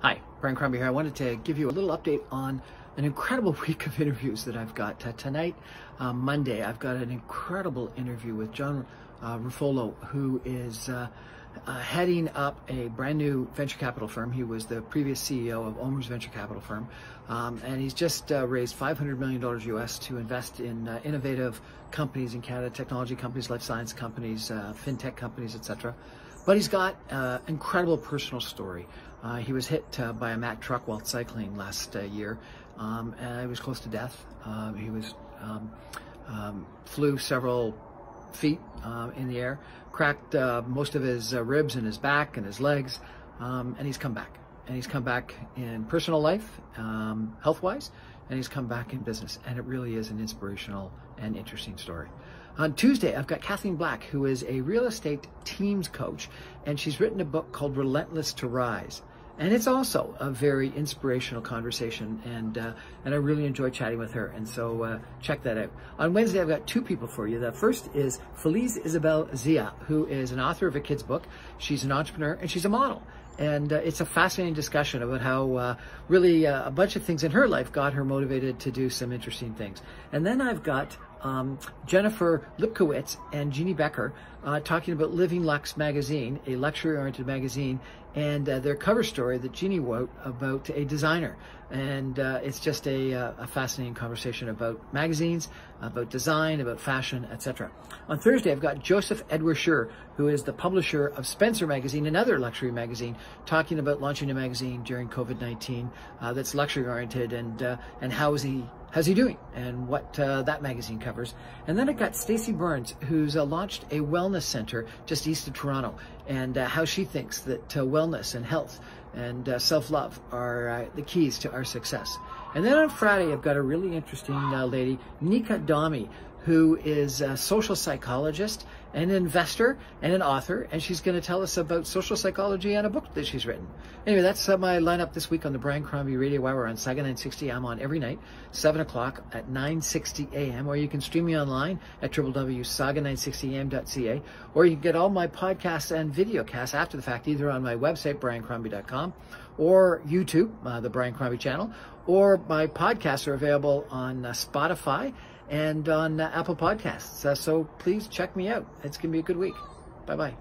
Hi, Brian Crombie here. I wanted to give you a little update on an incredible week of interviews that I've got. Tonight, Monday, I've got an incredible interview with John Ruffolo, who is heading up a brand new venture capital firm. He was the previous CEO of Omer's venture capital firm, and he's just raised $500 million US to invest in innovative companies in Canada, technology companies, life science companies, fintech companies, etc. But he's got an incredible personal story. He was hit by a Mack truck while cycling last year, and he was close to death. He was flew several feet in the air, cracked most of his ribs in his back and his legs, and he's come back. And he's come back in personal life, health-wise, and he's come back in business. And it really is an inspirational and interesting story. On Tuesday, I've got Kathleen Black, who is a real estate teams coach, and she's written a book called Relentless to Rise. And it's also a very inspirational conversation, and I really enjoy chatting with her, and so check that out. On Wednesday, I've got two people for you. The first is Feliz Isabel Zia, who is an author of a kid's book. She's an entrepreneur, and she's a model. And it's a fascinating discussion about how really a bunch of things in her life got her motivated to do some interesting things. And then I've got Jennifer Lipkowitz and Jeannie Becker talking about Living Luxe magazine, a luxury-oriented magazine, and their cover story that Jeannie wrote about a designer. And it's just a fascinating conversation about magazines, about design, about fashion, etc. On Thursday, I've got Joseph Edward, who is the publisher of Spencer magazine, another luxury magazine, talking about launching a magazine during COVID-19 that's luxury-oriented, and how's he doing, and what that magazine covers. And then I've got Stacey Burns, who's launched a wellness center just east of Toronto, and how she thinks that wellness and health and self-love are the keys to our success. And then on Friday, I've got a really interesting lady, Nika Dami, who is a social psychologist, an investor, and an author, and she's going to tell us about social psychology and a book that she's written. Anyway, that's my lineup this week on the Brian Crombie Radio Hour on Saga 960. I'm on every night, 7 o'clock at 9:60 a.m., or you can stream me online at www.saga960am.ca, or you can get all my podcasts and videocasts after the fact, either on my website, briancrombie.com, or YouTube, the Brian Crombie channel, or my podcasts are available on Spotify and on Apple Podcasts. So please check me out. It's going to be a good week. Bye-bye.